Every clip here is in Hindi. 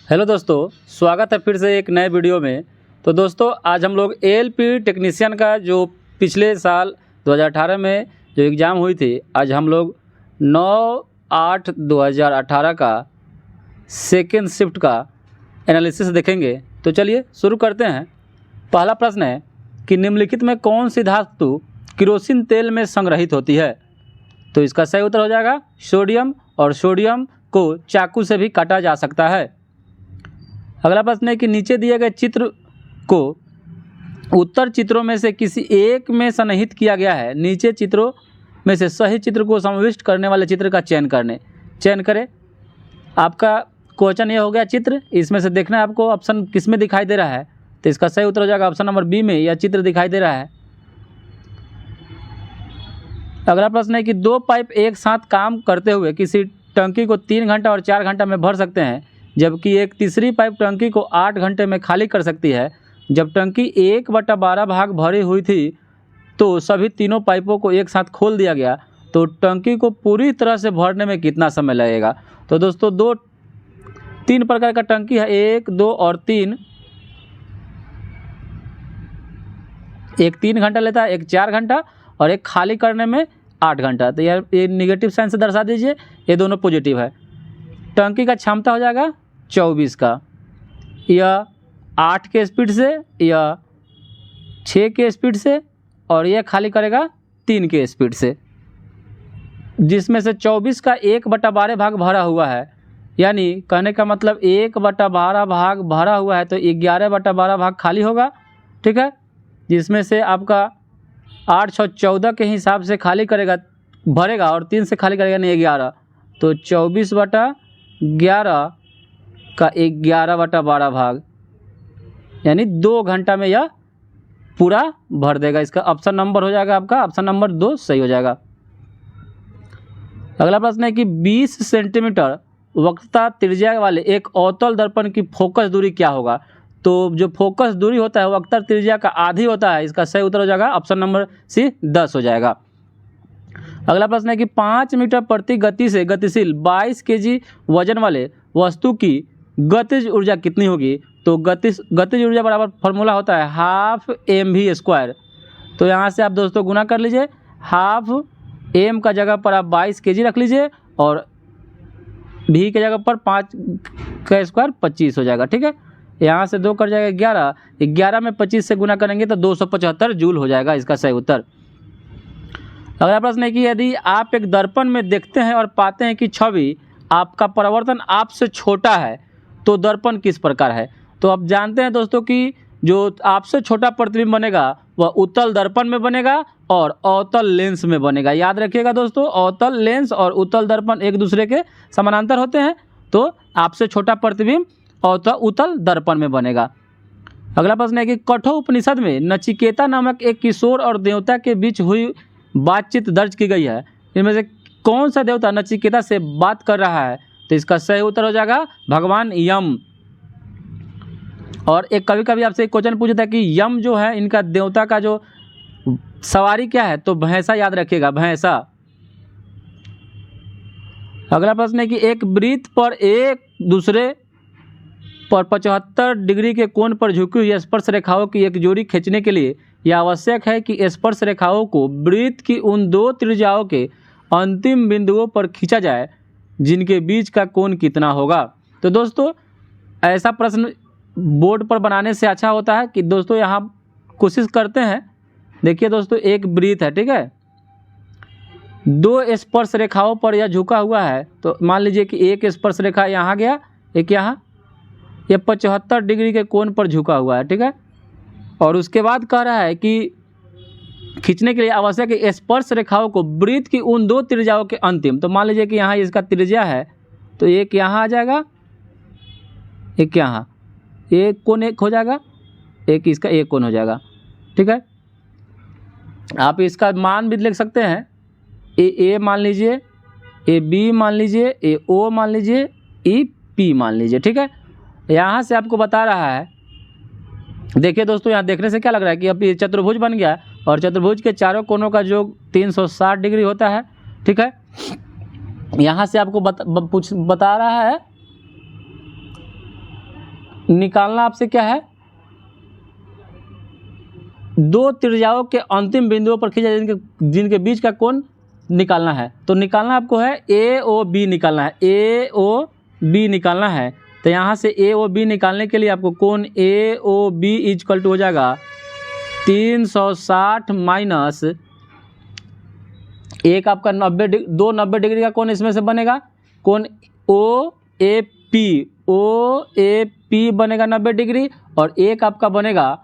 हेलो दोस्तों, स्वागत है फिर से एक नए वीडियो में। तो दोस्तों आज हम लोग एएलपी टेक्नीशियन का जो पिछले साल 2018 में जो एग्ज़ाम हुई थी, आज हम लोग 9/8/2018 का सेकेंड शिफ्ट का एनालिसिस देखेंगे। तो चलिए शुरू करते हैं। पहला प्रश्न है कि निम्नलिखित में कौन सी धातु केरोसिन तेल में संग्रहित होती है? तो इसका सही उत्तर हो जाएगा सोडियम, और सोडियम को चाकू से भी काटा जा सकता है। अगला प्रश्न है कि नीचे दिए गए चित्र को उत्तर चित्रों में से किसी एक में सन्निहित किया गया है। नीचे चित्रों में से सही चित्र को समाविष्ट करने वाले चित्र का चयन करें। आपका क्वेश्चन ये हो गया चित्र, इसमें से देखना है आपको ऑप्शन किस में दिखाई दे रहा है। तो इसका सही उत्तर हो जाएगा ऑप्शन नंबर बी में, यह चित्र दिखाई दे रहा है। अगला प्रश्न है कि दो पाइप एक साथ काम करते हुए किसी टंकी को 3 घंटा और 4 घंटा में भर सकते हैं, जबकि एक तीसरी पाइप टंकी को 8 घंटे में खाली कर सकती है। जब टंकी 1/12 भाग भरी हुई थी तो सभी तीनों पाइपों को एक साथ खोल दिया गया, तो टंकी को पूरी तरह से भरने में कितना समय लगेगा? तो दोस्तों 3 प्रकार का टंकी है, 1, 2 और 3। एक 3 घंटा लेता है, एक 4 घंटा और एक खाली करने में 8 घंटा। तो यार ये निगेटिव साइन से दर्शा दीजिए, ये दोनों पॉजिटिव है। टंकी का क्षमता हो जाएगा 24 का, या 8 के स्पीड से या 6 के स्पीड से, और यह खाली करेगा 3 के स्पीड से, जिसमें से 24 का 1/12 भाग भरा हुआ है। यानी कहने का मतलब 1/12 भाग भरा हुआ है तो 11/12 भाग खाली होगा, ठीक है। जिसमें से आपका 8, 6, 14 के हिसाब से खाली करेगा, भरेगा, और 3 से खाली करेगा नहीं 11, तो 24/11 का 11/12 भाग, यानी 2 घंटा में यह पूरा भर देगा। इसका ऑप्शन नंबर हो जाएगा आपका ऑप्शन नंबर 2 सही हो जाएगा। अगला प्रश्न है कि 20 सेंटीमीटर वक्रता त्रिज्या वाले एक अवतल दर्पण की फोकस दूरी क्या होगा? तो जो फोकस दूरी होता है वक्र त्रिज्या का आधी होता है। इसका सही उत्तर हो जाएगा ऑप्शन नंबर सी 10 हो जाएगा। अगला प्रश्न है कि 5 मीटर प्रति गति से गतिशील 22 kg वजन वाले वस्तु की गतिज ऊर्जा कितनी होगी? तो गतिज ऊर्जा बराबर फॉर्मूला होता है ½ mv²। तो यहाँ से आप दोस्तों गुना कर लीजिए, ½ m का जगह पर आप 22 kg रख लीजिए और v के जगह पर 5 का स्क्वायर 25 हो जाएगा, ठीक है। यहाँ से 2 कर जाएगा 11 में 25 से गुना करेंगे तो 275 जूल हो जाएगा इसका सही उत्तर। अगला प्रश्न है कि यदि आप एक दर्पण में देखते हैं और पाते हैं कि छवि आपका परावर्तन आपसे छोटा है, तो दर्पण किस प्रकार है? तो आप जानते हैं दोस्तों कि जो आपसे छोटा प्रतिबिंब बनेगा वह उत्तल दर्पण में बनेगा और अवतल लेंस में बनेगा। याद रखिएगा दोस्तों, अवतल लेंस और उत्तल दर्पण एक दूसरे के समानांतर होते हैं, तो आपसे छोटा प्रतिबिंब उत्तल दर्पण में बनेगा। अगला प्रश्न है कि कठोपनिषद में नचिकेता नामक एक किशोर और देवता के बीच हुई बातचीत दर्ज की गई है। इनमें से कौन सा देवता नचिकेता से बात कर रहा है? तो इसका सही उत्तर हो जाएगा भगवान यम। और एक कभी कभी आपसे एक क्वेश्चन पूछता है कि यम जो है इनका देवता का जो सवारी क्या है? तो भैंसा याद रखिएगा, भैंसा। अगला प्रश्न है कि एक वृत्त पर एक दूसरे पर 75 डिग्री के कोण पर झुकी हुई स्पर्श रेखाओं की एक जोड़ी खींचने के लिए यह आवश्यक है कि स्पर्श रेखाओं को वृत्त की उन 2 त्रिज्याओं के अंतिम बिंदुओं पर खींचा जाए जिनके बीच का कोण कितना होगा? तो दोस्तों ऐसा प्रश्न बोर्ड पर बनाने से अच्छा होता है कि दोस्तों यहाँ कोशिश करते हैं। देखिए दोस्तों, एक वृत्त है, ठीक है, 2 स्पर्श रेखाओं पर यह झुका हुआ है। तो मान लीजिए कि एक स्पर्श रेखा यहाँ गया, एक यहाँ, यह 75 डिग्री के कोण पर झुका हुआ है, ठीक है। और उसके बाद कह रहा है कि खींचने के लिए आवश्यक है स्पर्श रेखाओं को वृत्त की उन 2 त्रिज्याओं के अंतिम। तो मान लीजिए कि यहाँ इसका त्रिज्या है, तो एक यहाँ आ जाएगा, एक यहाँ, एक कोण एक हो जाएगा, एक इसका एक कोण हो जाएगा, ठीक है। आप इसका मान भी लिख सकते हैं, ए मान लीजिए, ए बी मान लीजिए, ए ओ मान लीजिए, ई पी मान लीजिए, ठीक है। यहाँ से आपको बता रहा है, देखिए दोस्तों यहाँ देखने से क्या लग रहा है कि अब ये चतुर्भुज बन गया और चतुर्भुज के चारों कोनों का योग 360 डिग्री होता है, ठीक है। यहाँ से आपको बता रहा है निकालना आपसे क्या है, दो त्रिज्याओं के अंतिम बिंदुओं पर खींचा जिनके बीच का कोण निकालना है। तो निकालना आपको है ए ओ बी निकालना है, ए ओ बी निकालना है। तो यहाँ से ए ओ बी निकालने के लिए आपको कोण ए ओ बी इक्वल टू हो जाएगा 360 माइनस एक आपका 90 डिग्री का कोण इसमें से बनेगा, कोण ओ ए पी बनेगा 90 डिग्री, और एक आपका बनेगा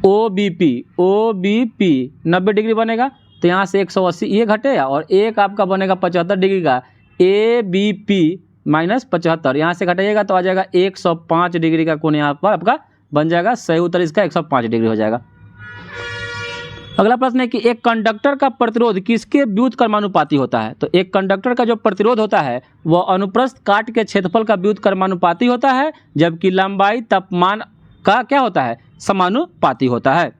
ओ बी पी 90 डिग्री बनेगा। तो यहाँ से 180 ये घटेगा, और एक आपका बनेगा 75 डिग्री का ए बी पी माइनस 75, यहाँ से घटाइएगा तो आ जाएगा 105 डिग्री का कोण यहाँ पर आपका बन जाएगा। सही उत्तर इसका 105 डिग्री हो जाएगा। अगला प्रश्न है कि एक कंडक्टर का प्रतिरोध किसके व्युत्क्रमानुपाती होता है। तो एक कंडक्टर का जो प्रतिरोध होता है वह अनुप्रस्थ काट के क्षेत्रफल का व्युत्क्रमानुपाती होता है, जबकि लंबाई तापमान का क्या होता है, समानुपाती होता है।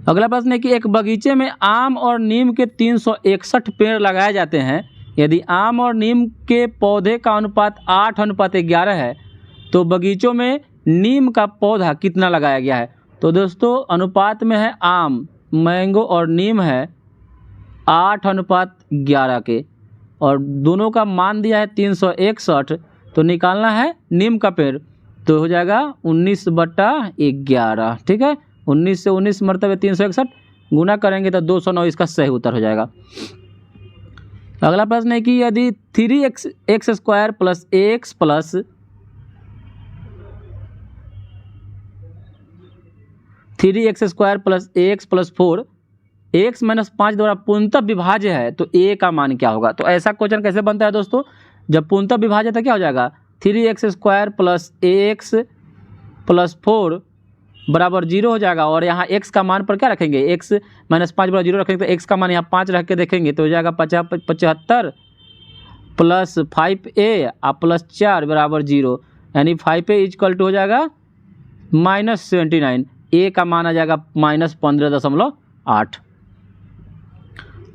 अगला प्रश्न है कि एक बगीचे में आम और नीम के 361 पेड़ लगाए जाते हैं। यदि आम और नीम के पौधे का अनुपात 8:11 है तो बगीचों में नीम का पौधा कितना लगाया गया है। तो दोस्तों अनुपात में है आम, मैंगो और नीम है 8:11 के, और दोनों का मान दिया है 361। तो निकालना है नीम का पेड़, तो हो जाएगा 19/11। ठीक है, 19 से 19 मरतबे 361 गुना करेंगे तो 209 इसका सही उत्तर हो जाएगा। अगला प्रश्न है कि यदि 3x² plus x plus 3x² plus x plus 4 x minus 5 द्वारा पूर्णतः विभाज्य है तो a का मान क्या होगा। तो ऐसा क्वेश्चन कैसे बनता है दोस्तों, जब पूर्णतः विभाज्य है तो क्या हो जाएगा 3x² प्लस x प्लस 4 बराबर 0 हो जाएगा, और यहाँ x का मान पर क्या रखेंगे, x माइनस 5 बराबर 0 रखेंगे तो x का मान यहाँ 5 रख के देखेंगे तो हो जाएगा 75 प्लस 5a और प्लस 4 बराबर 0, यानी 5a इक्वल टू हो जाएगा -79, a का मान आ जाएगा -15.8।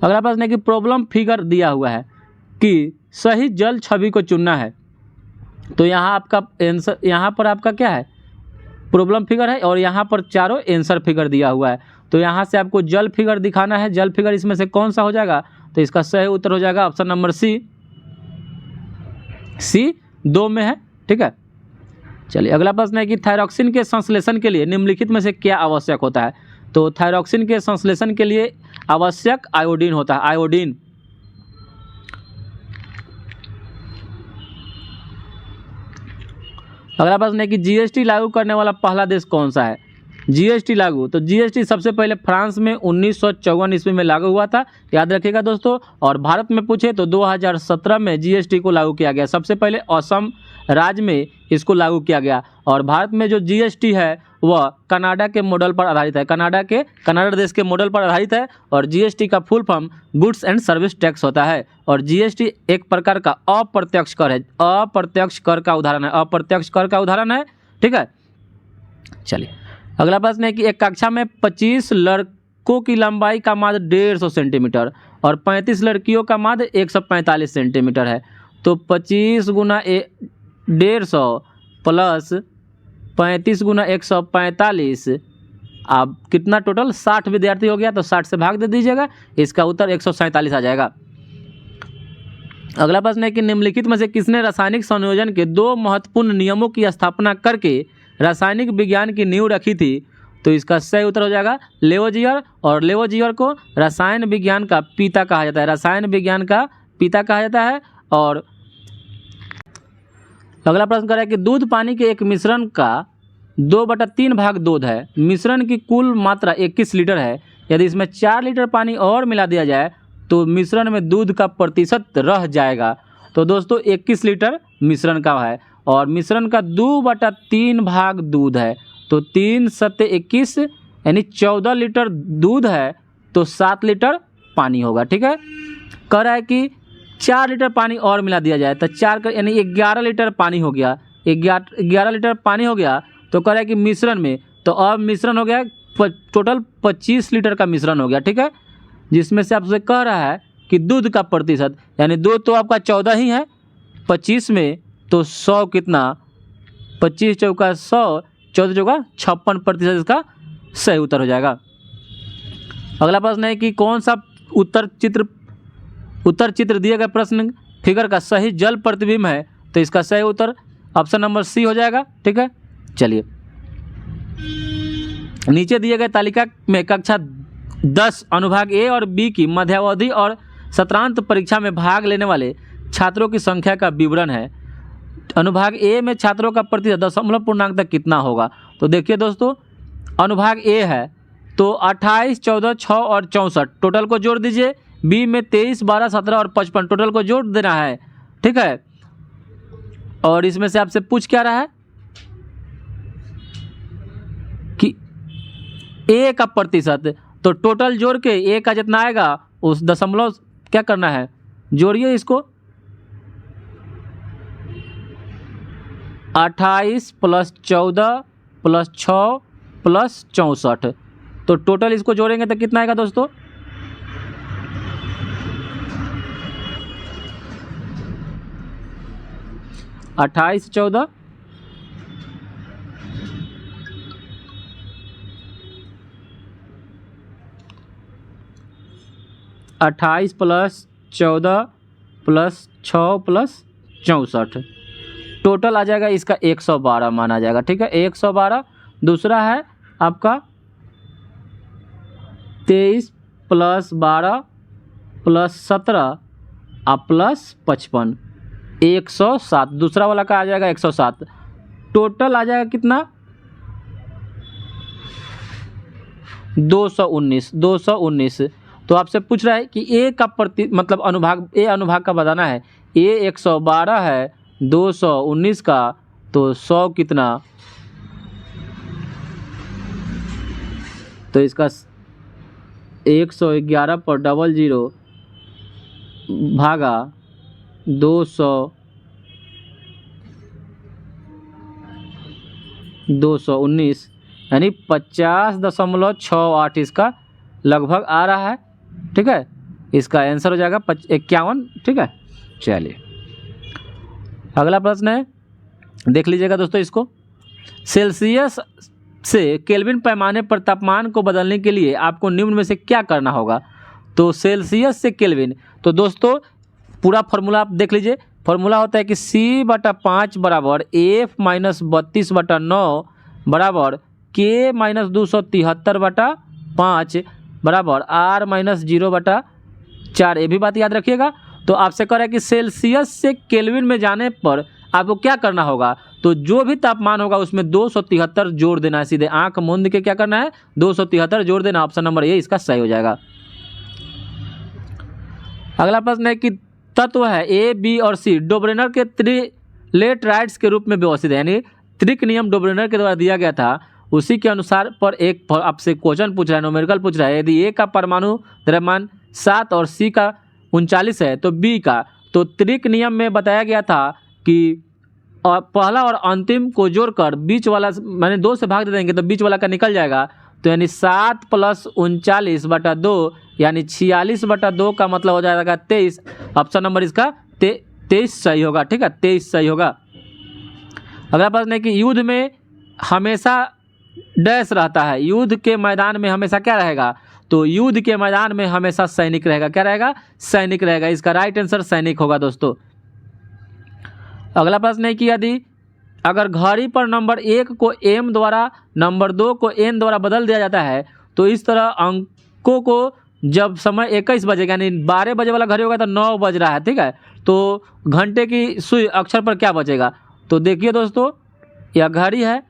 अगला प्रश्न है कि प्रॉब्लम फिगर दिया हुआ है कि सही जल छवि को चुनना है। तो यहाँ आपका आंसर, यहाँ पर आपका क्या है प्रॉब्लम फिगर है, और यहाँ पर चारों आंसर फिगर दिया हुआ है। तो यहाँ से आपको जल फिगर दिखाना है, जल फिगर इसमें से कौन सा हो जाएगा। तो इसका सही उत्तर हो जाएगा ऑप्शन नंबर सी 2 में है। ठीक है, चलिए अगला प्रश्न है कि थायरॉक्सिन के संश्लेषण के लिए निम्नलिखित में से क्या आवश्यक होता है। तो थायरॉक्सिन के संश्लेषण के लिए आवश्यक आयोडीन होता है, आयोडीन। अगला प्रश्न है कि जीएसटी लागू करने वाला पहला देश कौन सा है। जीएसटी लागू, तो जीएसटी सबसे पहले फ्रांस में 1954 ईस्वी में लागू हुआ था, याद रखिएगा दोस्तों। और भारत में पूछे तो 2017 में जीएसटी को लागू किया गया। सबसे पहले असम राज्य में इसको लागू किया गया, और भारत में जो जीएसटी है वह कनाडा के मॉडल पर आधारित है, कनाडा देश के मॉडल पर आधारित है। और जीएसटी का full form goods and service tax होता है, और जीएसटी एक प्रकार का अप्रत्यक्ष कर है, अप्रत्यक्ष कर का उदाहरण है, अप्रत्यक्ष कर का उदाहरण है। ठीक है, चलिए अगला प्रश्न है कि एक कक्षा में 25 लड़कों की लंबाई का माध्य 150 सेंटीमीटर और 35 लड़कियों का माध्य 145 सेंटीमीटर है। तो 25 गुना 150 प्लस 35 गुना 145, अब कितना टोटल 60 विद्यार्थी हो गया, तो 60 से भाग दे दीजिएगा, इसका उत्तर 147 आ जाएगा। अगला प्रश्न है कि निम्नलिखित में से किसने रासायनिक संयोजन के 2 महत्वपूर्ण नियमों की स्थापना करके रासायनिक विज्ञान की नींव रखी थी। तो इसका सही उत्तर हो जाएगा लेवोजियर, और लेवोजियर को रसायन विज्ञान का पिता कहा जाता है, रसायन विज्ञान का पिता कहा जाता है। और अगला प्रश्न कर रहा है कि दूध पानी के एक मिश्रण का 2/3 भाग दूध है, मिश्रण की कुल मात्रा 21 लीटर है। यदि इसमें 4 लीटर पानी और मिला दिया जाए तो मिश्रण में दूध का प्रतिशत रह जाएगा। तो दोस्तों 21 लीटर मिश्रण का है, और मिश्रण का 2/3 भाग दूध है, तो 3 × 21 यानी 14 लीटर दूध है, तो 7 लीटर पानी होगा। ठीक है, कह रहा है कि 4 लीटर पानी और मिला दिया जाए तो 4 का यानी 11 लीटर पानी हो गया, 11 लीटर पानी हो गया। तो कह रहा है कि मिश्रण में, तो अब मिश्रण हो गया टोटल 25 लीटर का मिश्रण हो गया। ठीक है, जिसमें से आपसे कह रहा है कि दूध का प्रतिशत, यानी दूध तो आपका 14 ही है, 25 में तो 100 कितना 25 चौका 100, 14 चौका 56% इसका सही उत्तर हो जाएगा। अगला प्रश्न है कि कौन सा उत्तर चित्र दिए गए प्रश्न फिगर का सही जल प्रतिबिंब है, तो इसका सही उत्तर ऑप्शन नंबर सी हो जाएगा। ठीक है, चलिए नीचे दिए गए तालिका में कक्षा 10 अनुभाग ए और बी की मध्यावधि और सत्रांत परीक्षा में भाग लेने वाले छात्रों की संख्या का विवरण है। अनुभाग ए में छात्रों का प्रतिशत दशमलव पूर्णांक तक कितना होगा? तो देखिए दोस्तों, अनुभाग ए है तो 28, 14, 6 और 64 टोटल को जोड़ दीजिए। बी में 23, 12, 17 और 55 टोटल को जोड़ देना है। ठीक है, और इसमें से आपसे पूछ क्या रहा है कि ए का प्रतिशत, तो टोटल जोड़ के ए का जितना आएगा उस दशमलव क्या करना है, जोड़िए इसको। 28 + 14 + 6 + 64, तो टोटल इसको जोड़ेंगे तो कितना आएगा दोस्तों? 28, 14 28 + 14 + 6 + 64 टोटल आ जाएगा इसका 112 माना जाएगा। ठीक है, 112। दूसरा है आपका 23 + 12 + 17 + 55 107, दूसरा वाला का आ जाएगा 107। टोटल आ जाएगा कितना? 219। तो आपसे पूछ रहा है कि ए का मतलब अनुभाग का बताना है। ए 112 है, 219 का, तो 100 कितना? तो इसका 111 पर 00 भागा 219 यानी 50.68 इसका लगभग आ रहा है। ठीक है, इसका आंसर हो जाएगा 51। ठीक है, चलिए अगला प्रश्न है, देख लीजिएगा दोस्तों इसको। सेल्सियस से केल्विन पैमाने पर तापमान को बदलने के लिए आपको निम्न में से क्या करना होगा? तो सेल्सियस से केल्विन, तो दोस्तों पूरा फॉर्मूला आप देख लीजिए। फॉर्मूला होता है कि C/5 बराबर F - 32/9 बराबर K - 273/5 बराबर R - 0/4। ये भी बात याद रखिएगा। तो आपसे कह रहा है कि सेल्सियस से केल्विन में जाने पर आपको क्या करना होगा? तो जो भी तापमान होगा उसमें 273 जोड़ देना है। सीधे आंख मूंद के क्या करना है? 273 जोड़ देना। ऑप्शन नंबर ए इसका सही हो जाएगा। अगला प्रश्न है कि तत्व है ए, बी और सी डोब्रेनर के त्रिलेटराइड्स के रूप में व्यवस्थित है, यानी त्रिक नियम डोब्रेनर के द्वारा दिया गया था। उसी के अनुसार पर एक आपसे क्वेश्चन पूछ रहा है, न्यूमेरिकल पूछ रहा है। यदि ए का परमाणु द्रव्यमान 7 और सी का 39 है तो बी का, तो त्रिक नियम में बताया गया था कि पहला और अंतिम को जोड़कर बीच वाला मैंने 2 से भाग दे देंगे तो बीच वाला का निकल जाएगा। तो यानी 7 + 39/2 यानी 46/2 का मतलब हो जाएगा 23। ऑप्शन नंबर इसका 23 सही होगा। ठीक है, 23 सही होगा। अगला प्रश्न है कि युद्ध में हमेशा डैश रहता है। युद्ध के मैदान में हमेशा क्या रहेगा? तो युद्ध के मैदान में हमेशा सैनिक रहेगा। क्या रहेगा? सैनिक रहेगा। इसका राइट आंसर सैनिक होगा दोस्तों। अगला प्रश्न है कि यदि अगर घड़ी पर नंबर 1 को m द्वारा, नंबर 2 को n द्वारा बदल दिया जाता है तो इस तरह अंकों को जब समय 21 बजेगा यानी 12 बजे वाला घड़ी होगा तो 9 बज रहा है। ठीक है, तो घंटे की सुई अक्षर पर क्या बचेगा? तो देखिए दोस्तों, यह घड़ी है,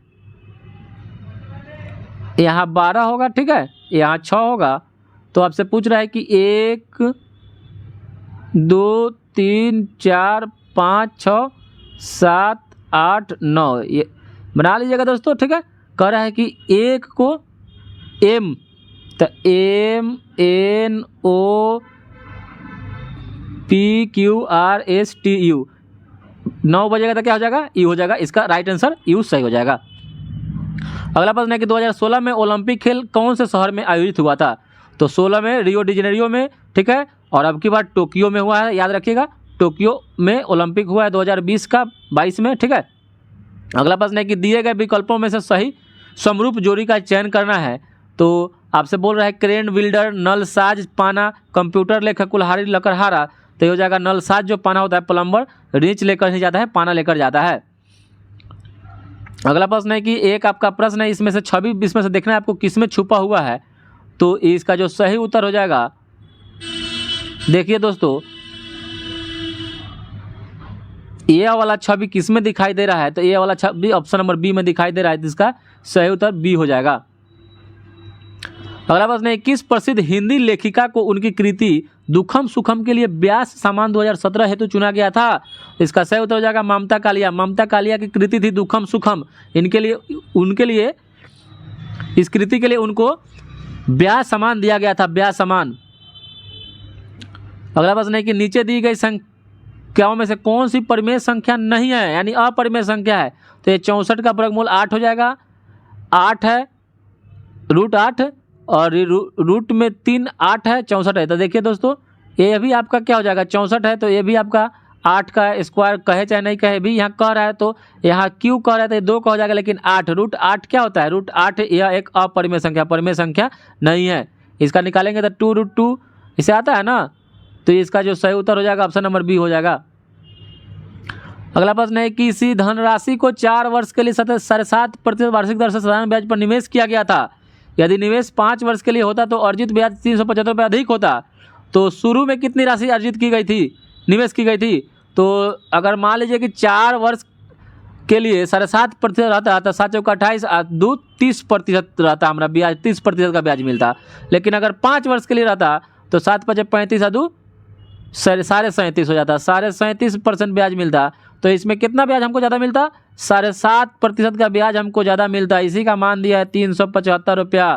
यहाँ 12 होगा। ठीक है, यहाँ 6 होगा। तो आपसे पूछ रहा है कि 1 2 3 4 5 6 7 8 9 ये बना लीजिएगा दोस्तों। ठीक है, कह रहा है कि 1 को m, तो MNOPQRSTU 9 बजेगा तो क्या हो जाएगा? यू हो जाएगा। इसका राइट आंसर यू सही हो जाएगा। अगला प्रश्न है कि 2016 में ओलंपिक खेल कौन से शहर में आयोजित हुआ था? तो 16 में रियो डी जेनेरियो में। ठीक है, और अब की बार टोक्यो में हुआ है, याद रखिएगा। टोक्यो में ओलंपिक हुआ है 2020 का 22 में। ठीक है, अगला प्रश्न है कि दिए गए विकल्पों में से सही समरूप जोड़ी का चयन करना है। तो आपसे बोल रहा है क्रेन बिल्डर, नल साज पाना, कंप्यूटर लेखक, कुल्हाड़ी लकड़हारा। तो ये हो जाएगा नल साज जो पाना होता है, प्लम्बर रीच लेकर ही जाता है, पाना लेकर जाता है। अगला प्रश्न है कि एक आपका प्रश्न है, इसमें से छवि इसमें से देखना है आपको किस में छुपा हुआ है। तो इसका जो सही उत्तर हो जाएगा, देखिए दोस्तों, ये वाला छवि किस में दिखाई दे रहा है। तो ये वाला छवि ऑप्शन नंबर बी में दिखाई दे रहा है, जिसका सही उत्तर बी हो जाएगा। अगला प्रश्न है किस प्रसिद्ध हिंदी लेखिका को उनकी कृति दुखम सुखम के लिए व्यास सम्मान 2017 हेतु चुना गया था। इसका सही उत्तर हो जाएगा ममता कालिया। ममता कालिया की कृति थी दुखम सुखम, उनके लिए इस कृति के लिए उनको व्यास सम्मान दिया गया था, व्यास सम्मान। अगला प्रश्न है कि नीचे दी गई संख्याओं में से कौन सी परिमेय संख्या नहीं है, यानी अपरिमेय संख्या है। तो ये 64 का वर्गमूल 8 हो जाएगा, 8 है, √8 और रूट में 3 8 है, 64 है। तो देखिए दोस्तों, ये भी आपका क्या हो जाएगा, 64 है। तो ये भी आपका 8 का स्क्वायर कहे चाहे नहीं कहे, भी यहाँ कह रहा है, तो यहाँ क्यों कह रहा है तो 2 का हो जाएगा, लेकिन 8 √8 क्या होता है, √8 यह एक अपरिमेय संख्या, परिमेय संख्या नहीं है। इसका निकालेंगे तो 2 √2 इसे आता है ना। तो इसका जो सही उत्तर हो जाएगा ऑप्शन नंबर बी हो जाएगा। अगला प्रश्न है कि इसी धनराशि को 4 वर्ष के लिए 7.5% वार्षिक दर से साधारण ब्याज पर निवेश किया गया था। यदि निवेश 5 वर्ष के लिए होता तो अर्जित ब्याज 375 रुपये अधिक होता। तो शुरू में कितनी राशि अर्जित की गई थी, निवेश की गई थी। तो अगर मान लीजिए कि 4 वर्ष के लिए 7.5% रहता तो 7 चौका 28 2 30% रहता, हमारा ब्याज 30% का ब्याज मिलता। लेकिन अगर 5 वर्ष के लिए रहता तो 7 × 5 = 35 2 37.5 हो जाता, 37.5% ब्याज मिलता। तो इसमें कितना ब्याज हमको ज़्यादा मिलता, 7.5% का ब्याज हमको ज़्यादा मिलता। इसी का मान दिया है 375 रुपया।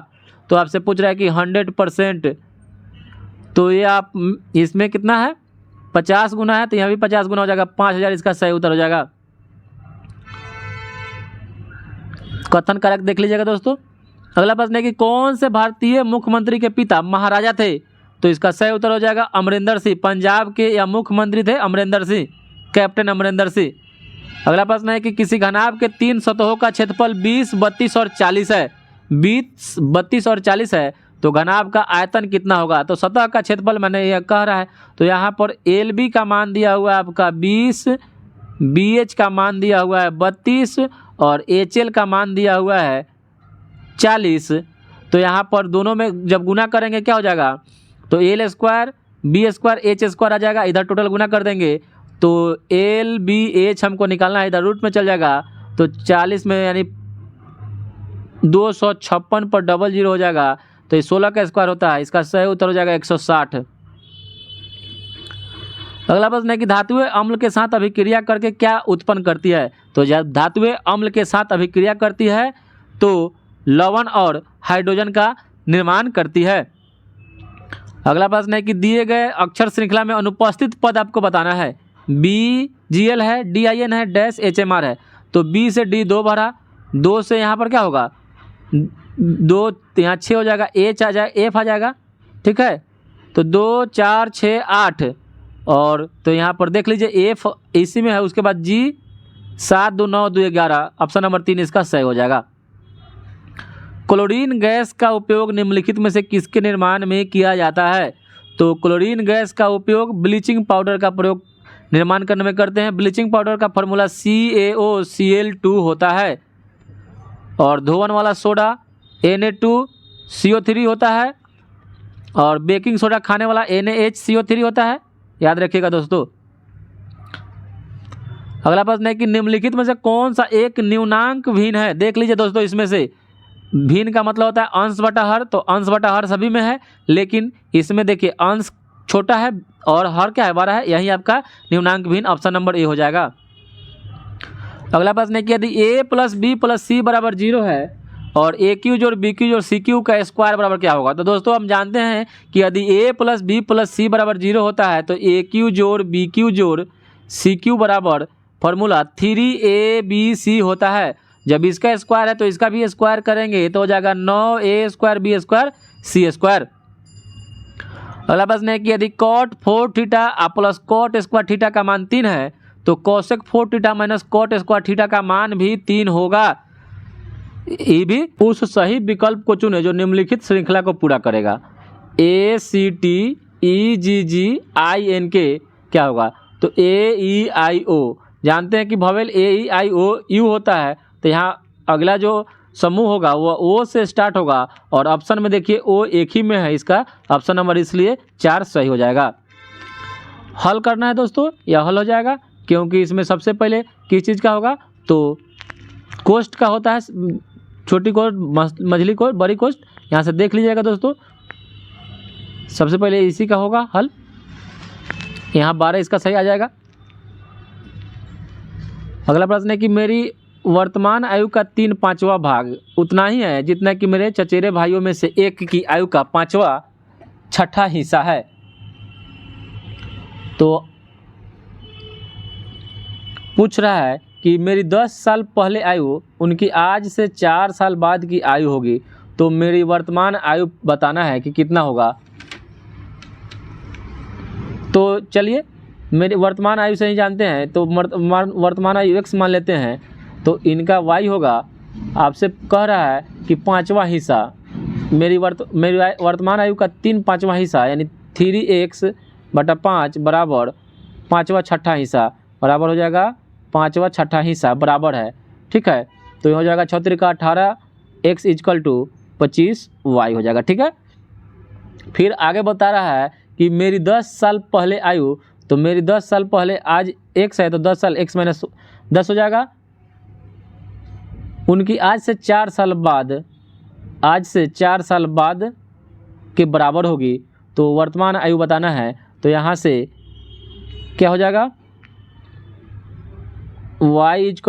तो आपसे पूछ रहा है कि 100%, तो ये आप इसमें कितना है 50 गुना है, तो यहाँ भी 50 गुना हो जाएगा, 5000 इसका सही उत्तर हो जाएगा। कथन करेक्ट देख लीजिएगा दोस्तों। अगला प्रश्न है कि कौन से भारतीय मुख्यमंत्री के पिता महाराजा थे। तो इसका सही उत्तर हो जाएगा अमरिंदर सिंह। पंजाब के या मुख्यमंत्री थे अमरिंदर सिंह, कैप्टन अमरिंदर सिंह। अगला प्रश्न है कि किसी घनाभ के 3 सतहों का क्षेत्रफल 20, 32 और 40 है। 20, 32 और 40 है, तो घनाभ का आयतन कितना होगा। तो सतह का क्षेत्रफल मैंने यह कह रहा है, तो यहाँ पर LB का मान दिया हुआ है आपका 20, BH का मान दिया हुआ है 32 और HL का मान दिया हुआ है 40। तो यहाँ पर दोनों में जब गुना करेंगे क्या हो जाएगा, तो L² B² H² आ जाएगा। इधर टोटल गुना कर देंगे तो LBH हमको निकालना है, इधर रूट में चल जाएगा। तो 40 में यानी 256 पर 00 हो जाएगा। तो ये 16 का स्क्वायर होता है, इसका सही उत्तर हो जाएगा 160। अगला प्रश्न है कि धातुएं अम्ल के साथ अभिक्रिया करके क्या उत्पन्न करती है। तो जब धातुएं अम्ल के साथ अभिक्रिया करती है तो लवण और हाइड्रोजन का निर्माण करती है। अगला प्रश्न है कि दिए गए अक्षर श्रृंखला में अनुपस्थित पद आपको बताना है। BGL है, DIN है, -HMR है। तो B से D 2 भरा, 2 से यहाँ पर क्या होगा 2, यहाँ 6 हो जाएगा, H आ जाएगा, F आ जाएगा, ठीक है। तो 2 4 6 8 और तो यहाँ पर देख लीजिए F इसी में है। उसके बाद G 7 2 9 2 11, ऑप्शन नंबर 3 इसका सही हो जाएगा। क्लोरीन गैस का उपयोग निम्नलिखित में से किसके निर्माण में किया जाता है। तो क्लोरीन गैस का उपयोग ब्लीचिंग पाउडर का प्रयोग निर्माण करने में करते हैं। ब्लीचिंग पाउडर का फॉर्मूला CaOCl2 होता है और धोवन वाला सोडा Na2CO3 होता है और बेकिंग सोडा खाने वाला NaHCO3 होता है, याद रखिएगा दोस्तों। अगला प्रश्न है कि निम्नलिखित में से कौन सा एक न्यूनांक भिन्न है। देख लीजिए दोस्तों, इसमें से भिन्न का मतलब होता है अंश बटा हर। तो अंश बटा हर सभी में है, लेकिन इसमें देखिए अंश छोटा है और हर क्या है बड़ा है, यही आपका न्यूनांक भिन्न, ऑप्शन नंबर ए हो जाएगा। अगला प्रश्न है कि यदि A + B + C = 0 है और AQ जोड़ BQ जोड़ CQ का स्क्वायर बराबर क्या होगा। तो दोस्तों हम जानते हैं कि यदि A + B + C = 0 होता है तो AQ जोड़ BQ जोड़ CQ बराबर फॉर्मूला 3ABC होता है। जब इसका स्क्वायर है तो इसका भी स्क्वायर करेंगे तो हो जाएगा 9A² B² C²। अगला प्रश्न है कि यदि cot 4 थीटा + cot² थीटा का मान 3 है तो cosec 4 theta minus cot square theta का मान भी 3 होगा। ये भी उस सही विकल्प को चुने जो निम्नलिखित श्रृंखला को पूरा करेगा। ACTEGGINK क्या होगा, तो AEIO जानते हैं कि वोवेल AEIO होता है, तो यहाँ अगला जो समूह होगा वो ओ से स्टार्ट होगा और ऑप्शन में देखिए ओ एक ही में है, इसका ऑप्शन नंबर इसलिए 4 सही हो जाएगा। हल करना है दोस्तों, यह हल हो जाएगा क्योंकि इसमें सबसे पहले किस चीज़ का होगा, तो कोष्ट का होता है, छोटी कोष्ट, मझली कोष्ट, बड़ी कोष्ट, यहाँ से देख लीजिएगा दोस्तों। सबसे पहले इसी का होगा हल, यहाँ 12 इसका सही आ जाएगा। अगला प्रश्न है कि मेरी वर्तमान आयु का 3/5वां भाग उतना ही है जितना कि मेरे चचेरे भाइयों में से एक की आयु का 5वां/6 हिस्सा है। तो पूछ रहा है कि मेरी 10 साल पहले आयु उनकी आज से 4 साल बाद की आयु होगी, तो मेरी वर्तमान आयु बताना है कि कितना होगा। तो चलिए मेरी वर्तमान आयु से ही जानते हैं, तो वर्तमान आयु x मान लेते हैं, तो इनका y होगा। आपसे कह रहा है कि 5वां हिस्सा, मेरी वर्तमान आयु का 3/5वां हिस्सा यानी 3x/5 बराबर 5वां/6 हिस्सा बराबर हो जाएगा 5वां/6 हिस्सा बराबर है, ठीक है। तो ये हो जाएगा 6 का 18 x = 25y हो जाएगा, ठीक है। फिर आगे बता रहा है कि मेरी 10 साल पहले आयु, तो मेरी 10 साल पहले आज x है तो 10 साल x - 10 हो जाएगा। उनकी आज से 4 साल बाद, आज से 4 साल बाद के बराबर होगी, तो वर्तमान आयु बताना है। तो यहाँ से क्या हो जाएगा, y =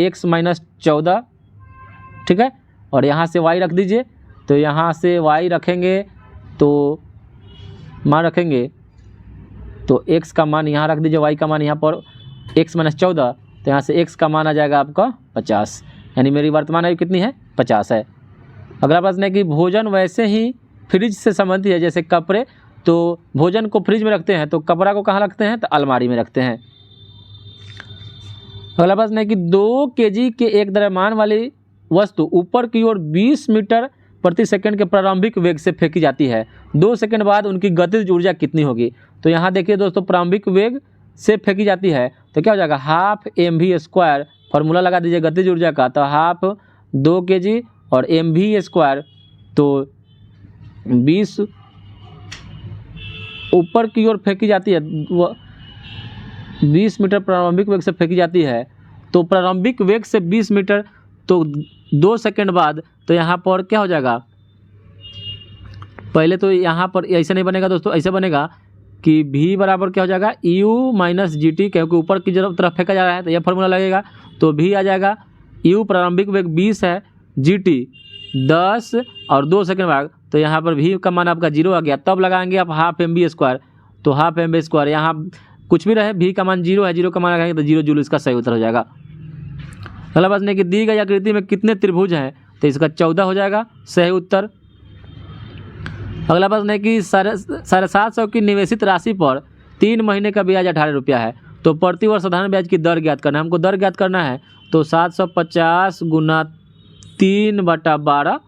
x - 14, ठीक है। और यहाँ से y रख दीजिए, तो यहाँ से y रखेंगे तो मान रखेंगे, तो x का मान यहाँ रख दीजिए, y का मान यहाँ पर x - 14, तो यहाँ से x का मान आ जाएगा आपका 50, यानी मेरी वर्तमान आयु कितनी है, 50 है। अगला प्रश्न है कि भोजन वैसे ही फ्रिज से संबंधित है जैसे कपड़े, तो भोजन को फ्रिज में रखते हैं, तो कपड़ा को कहाँ रखते हैं, तो अलमारी में रखते हैं। अगला प्रश्न है कि 2 kg के एक द्रव्यमान वाली वस्तु ऊपर की ओर 20 मीटर प्रति सेकंड के प्रारंभिक वेग से फेंकी जाती है, 2 सेकंड बाद उनकी गतिज ऊर्जा कितनी होगी। तो यहाँ देखिए दोस्तों, प्रारंभिक वेग से फेंकी जाती है तो क्या हो जाएगा, ½ mv², फार्मूला लगा दीजिए गतिज ऊर्जा का, तो ½ 2 kg और mv², तो 20 ऊपर की ओर फेंकी जाती है, 20 मीटर प्रारंभिक वेग से फेंकी जाती है, तो प्रारंभिक वेग से 20 मीटर, तो 2 सेकंड बाद, तो यहाँ पर क्या हो जाएगा, पहले तो यहाँ पर ऐसे नहीं बनेगा दोस्तों, ऐसे बनेगा कि v बराबर क्या हो जाएगा, u - gt, क्योंकि ऊपर की तरफ फेंका जा रहा है तो यह फार्मूला लगेगा, तो v आ जाएगा, u प्रारंभिक वेग 20 है, gt 10 और 2 सेकंड बाद, तो यहाँ पर v का मान आपका 0 आ गया। तब लगाएंगे आप ½ mv², तो ½ mv², यहाँ कुछ भी रहे, v का मान 0 है, 0 का मान लगाएंगे तो 0 जूल इसका सही उत्तर हो जाएगा। अगला प्रश्न है कि दी गई आकृति में कितने त्रिभुज हैं, तो इसका 14 हो जाएगा सही उत्तर। अगला प्रश्न है कि 750 की निवेशित राशि पर 3 महीने का ब्याज 18 रुपया है, तो प्रति वर्ष साधारण ब्याज की दर ज्ञात करना है, हमको दर ज्ञात करना है। तो 750 × 3/12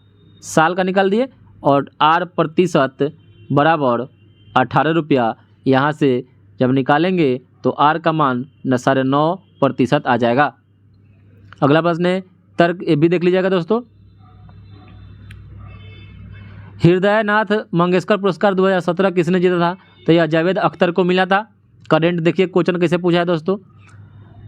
साल का निकाल दिए और r% बराबर 18 रुपया, यहाँ से जब निकालेंगे तो r का मान 9.5% आ जाएगा। अगला प्रश्न है, तर्क ये भी देख लीजिएगा दोस्तों। हृदय नाथ मंगेशकर पुरस्कार 2017 किसने जीता था, तो यह जावेद अख्तर को मिला था। करेंट देखिए क्वेश्चन कैसे पूछा है दोस्तों।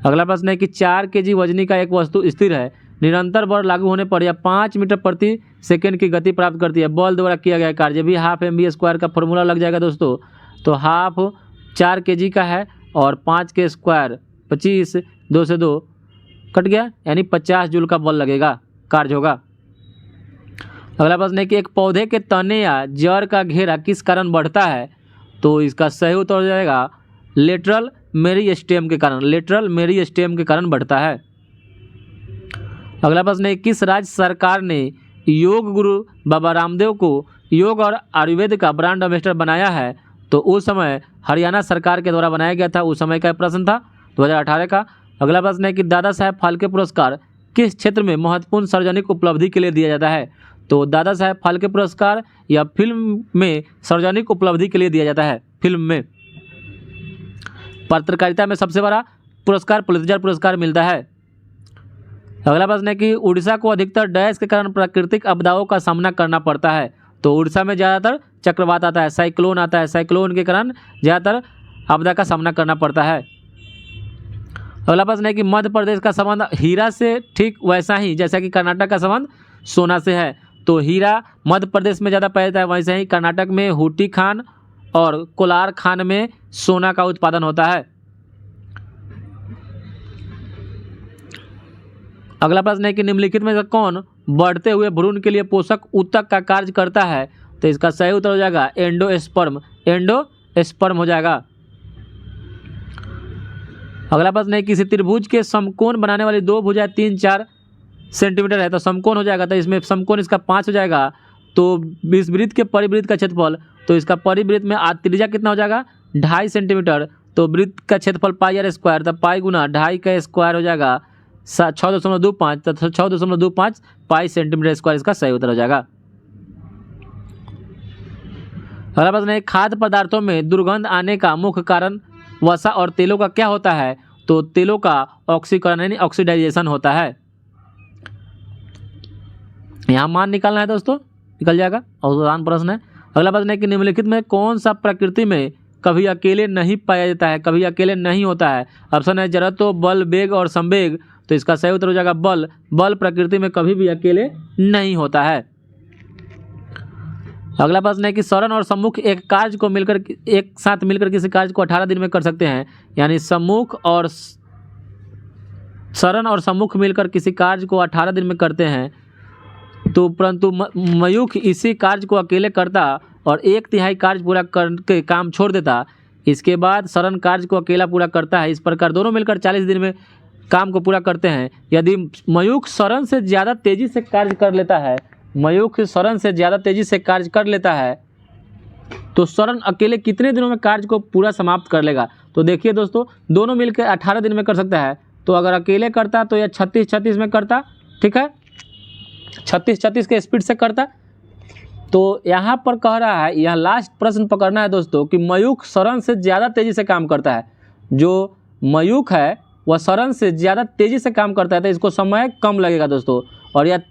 अगला प्रश्न है कि 4 kg वजनी का एक वस्तु स्थिर है, निरंतर बल लागू होने पर यह 5 मीटर प्रति सेकंड की गति प्राप्त करती है, बल द्वारा किया गया कार्य भी ½ mv² का फॉर्मूला लग जाएगा दोस्तों। तो ½ 4 kg का है और 5 के स्क्वायर 25, 2 से 2 कट गया, यानी 50 जूल का बल लगेगा, कार्य होगा। अगला प्रश्न है कि एक पौधे के तने या जड़ का घेरा किस कारण बढ़ता है, तो इसका सही उत्तर हो जाएगा लेटरल मेरिस्टेम के कारण, लेटरल मेरिस्टेम के कारण बढ़ता है। अगला प्रश्न है किस राज्य सरकार ने योग गुरु बाबा रामदेव को योग और आयुर्वेद का ब्रांड एम्बेसडर बनाया है, तो उस समय हरियाणा सरकार के द्वारा बनाया गया था, उस समय का प्रश्न था। 2018 का। अगला प्रश्न है कि दादा साहेब फाल्के पुरस्कार किस क्षेत्र में महत्वपूर्ण सार्वजनिक उपलब्धि के लिए दिया जाता है? तो दादा साहेब फाल्के पुरस्कार या फिल्म में सार्वजनिक उपलब्धि के लिए दिया जाता है, फिल्म में। पत्रकारिता में सबसे बड़ा पुरस्कार पुलित्जर पुरस्कार मिलता है। अगला प्रश्न है कि उड़ीसा को अधिकतर डैश के कारण प्राकृतिक आपदाओं का सामना करना पड़ता है? तो उड़ीसा में ज़्यादातर चक्रवात आता है, साइक्लोन आता है, साइक्लोन के कारण ज़्यादातर आपदा का सामना करना पड़ता है। अगला प्रश्न है कि मध्य प्रदेश का संबंध हीरा से ठीक वैसा ही जैसा कि कर्नाटक का संबंध सोना से है। तो हीरा मध्य प्रदेश में ज़्यादा पाया जाता है, वैसे ही कर्नाटक में हूटी खान और कोलार खान में सोना का उत्पादन होता है। अगला प्रश्न है कि निम्नलिखित में से कौन बढ़ते हुए भ्रूण के लिए पोषक ऊतक का कार्य करता है? तो इसका सही उत्तर हो जाएगा एंडोस्पर्म, एंडोस्पर्म हो जाएगा। अगला प्रश्न है किसी त्रिभुज के समकोण बनाने वाली दो भुजाएं 3-4 सेंटीमीटर है, तो समकोण हो जाएगा, तो इसमें समकोण इसका 5 हो जाएगा। तो इस वृत्त के परिवृत्त का क्षेत्रफल, तो इसका परिवृत्त में त्रिज्या कितना हो जाएगा 2.5 सेंटीमीटर, तो वृत्त का क्षेत्रफल पाई आर स्क्वायर, तो पाई गुना 2.5 का स्क्वायर हो जाएगा 6.25, तो 6.25 पाई सेंटीमीटर स्क्वायर इसका सही उत्तर हो जाएगा। अगला प्रश्न है खाद्य पदार्थों में दुर्गंध आने का मुख्य कारण वसा और तेलों का क्या होता है? तो तेलों का ऑक्सीकरण यानी ऑक्सीडाइजेशन होता है। यहाँ मान निकालना है दोस्तों, निकल जाएगा, और आसान प्रश्न है। अगला प्रश्न है कि निम्नलिखित में कौन सा प्रकृति में कभी अकेले नहीं पाया जाता है, कभी अकेले नहीं होता है? ऑप्शन है जड़त्व, बल, वेग और संवेग, तो इसका सही उत्तर हो जाएगा बल। बल प्रकृति में कभी भी अकेले नहीं होता है। अगला प्रश्न है कि सरण और सम्मुख एक कार्य को मिलकर एक साथ मिलकर किसी कार्य को 18 दिन में कर सकते हैं, यानी सम्मुख और सरण और सम्मुख मिलकर किसी कार्य को 18 दिन में करते हैं, तो परंतु मयूख इसी कार्य को अकेले करता और 1/3 कार्य पूरा करके काम छोड़ देता। इसके बाद सरण कार्य को अकेला पूरा करता है। इस प्रकार दोनों मिलकर 40 दिन में काम को पूरा करते हैं। यदि मयूख सरण से ज़्यादा तेजी से कार्य कर लेता है, मयूख सरण से ज़्यादा तेजी से कार्य कर लेता है, तो सरण अकेले कितने दिनों में कार्य को पूरा समाप्त कर लेगा? तो देखिए दोस्तों, दोनों मिलकर 18 दिन में कर सकता है। तो अगर अकेले करता तो यह 36-36 में करता, ठीक है, 36-36 के स्पीड से करता। तो यहाँ पर कह रहा है, यह लास्ट प्रश्न पकड़ना है दोस्तों, कि मयूख सरण से ज़्यादा तेज़ी से काम करता है। जो मयूख है वह सरण से ज़्यादा तेज़ी से काम करता है, तो इसको समय कम लगेगा दोस्तों, और यह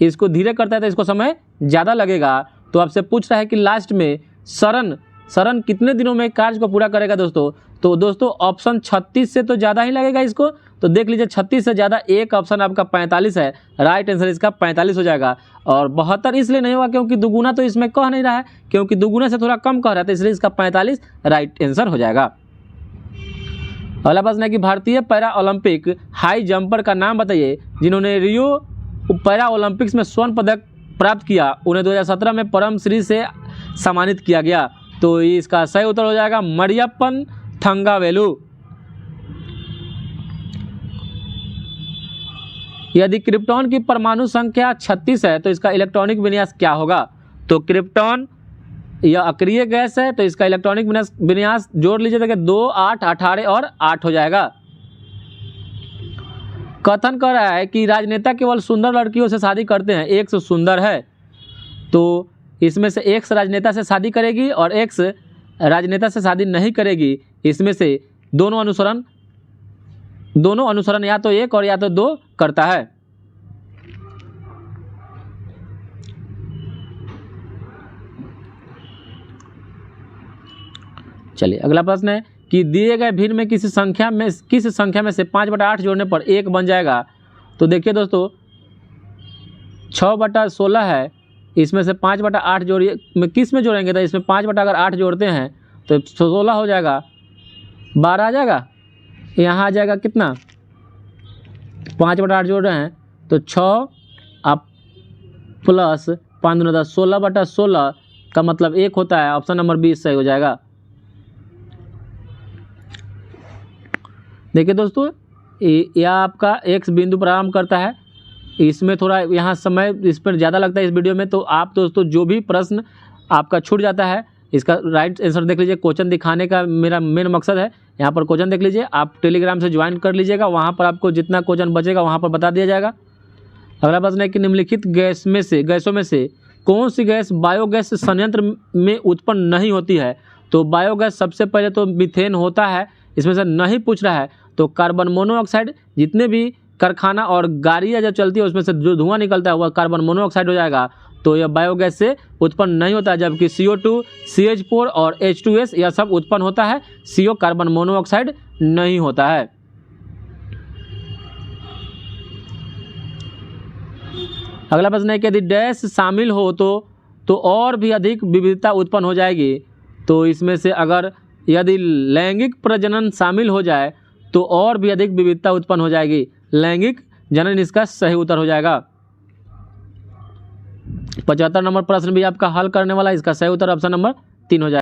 इसको धीरे करता है तो इसको समय ज़्यादा लगेगा। तो आपसे पूछ रहा है कि लास्ट में सरण कितने दिनों में कार्य को पूरा करेगा दोस्तों? तो दोस्तों ऑप्शन 36 से तो ज़्यादा ही लगेगा इसको, तो देख लीजिए 36 से ज़्यादा एक ऑप्शन आपका 45 है, राइट आंसर इसका 45 हो जाएगा। और 72 इसलिए नहीं होगा क्योंकि दुगुना तो इसमें कह नहीं रहा है, क्योंकि दुगुना से थोड़ा कम कह रहा है, तो इसलिए इसका 45 राइट आंसर हो जाएगा। अगला प्रश्न है कि भारतीय पैरा ओलंपिक हाई जंपर का नाम बताइए जिन्होंने रियो पैरा ओलंपिक्स में स्वर्ण पदक प्राप्त किया। उन्हें 2017 में पद्म श्री से सम्मानित किया गया। तो इसका सही उत्तर हो जाएगा मरियप्पन थंगावेलु। यदि क्रिप्टॉन की परमाणु संख्या 36 है तो इसका इलेक्ट्रॉनिक विन्यास क्या होगा? तो क्रिप्टॉन यह अक्रिय गैस है, तो इसका इलेक्ट्रॉनिक विन्यास जोड़ लीजिए तो 2, 8, 18 और 8 हो जाएगा। कथन कर रहा है कि राजनेता केवल सुंदर लड़कियों से शादी करते हैं, एक्स सुंदर है, तो इसमें से एक्स राजनेता से शादी करेगी और एक्स राजनेता से शादी नहीं करेगी। इसमें से दोनों अनुसरण या तो 1 और या तो 2 करता है। चलिए अगला प्रश्न है कि दिए गए भिन्न में किस संख्या में से 5/8 जोड़ने पर 1 बन जाएगा? तो देखिए दोस्तों 6/16 है, इसमें से 5/8 जोड़िए, में किस में जोड़ेंगे? तो इसमें 5/8 जोड़ते हैं तो 16 हो जाएगा, 12 आ जाएगा। यहाँ आ जाएगा कितना, 5/8 जोड़ रहे हैं तो 6 आप प्लस 5 × 10 16/16 का मतलब 1 होता है। ऑप्शन नंबर 20 सही हो जाएगा। देखिए दोस्तों यह आपका x बिंदु प्रारंभ करता है, इसमें थोड़ा यहाँ समय इस पर ज़्यादा लगता है इस वीडियो में। तो आप दोस्तों जो भी प्रश्न आपका छूट जाता है इसका राइट आंसर देख लीजिए। क्वेश्चन दिखाने का मेरा मेन मकसद है यहाँ पर क्वेश्चन देख लीजिए, आप टेलीग्राम से ज्वाइन कर लीजिएगा, वहाँ पर आपको जितना क्वेश्चन बचेगा वहाँ पर बता दिया जाएगा। अगला प्रश्न है कि निम्नलिखित गैसों में से कौन सी गैस बायोगैस संयंत्र में उत्पन्न नहीं होती है। तो बायोगैस सबसे पहले तो मीथेन होता है, इसमें से नहीं पूछ रहा है। तो कार्बन मोनोऑक्साइड, जितने भी कारखाना और गाड़ियाँ जब चलती है उसमें से जो धुआं निकलता है वह कार्बन मोनोऑक्साइड हो जाएगा, तो यह बायोगैस से उत्पन्न नहीं होता है। जबकि CO2, CH4 और H2S यह सब उत्पन्न होता है, CO कार्बन मोनोऑक्साइड नहीं होता है। अगला प्रश्न है कि यदि डैश शामिल हो तो और भी अधिक विविधता उत्पन्न हो जाएगी। तो इसमें से अगर यदि लैंगिक प्रजनन शामिल हो जाए तो और भी अधिक विविधता उत्पन्न हो जाएगी। लैंगिक जनन इसका सही उत्तर हो जाएगा। 75 नंबर प्रश्न भी आपका हल करने वाला है, इसका सही उत्तर ऑप्शन नंबर 3 हो जाएगा।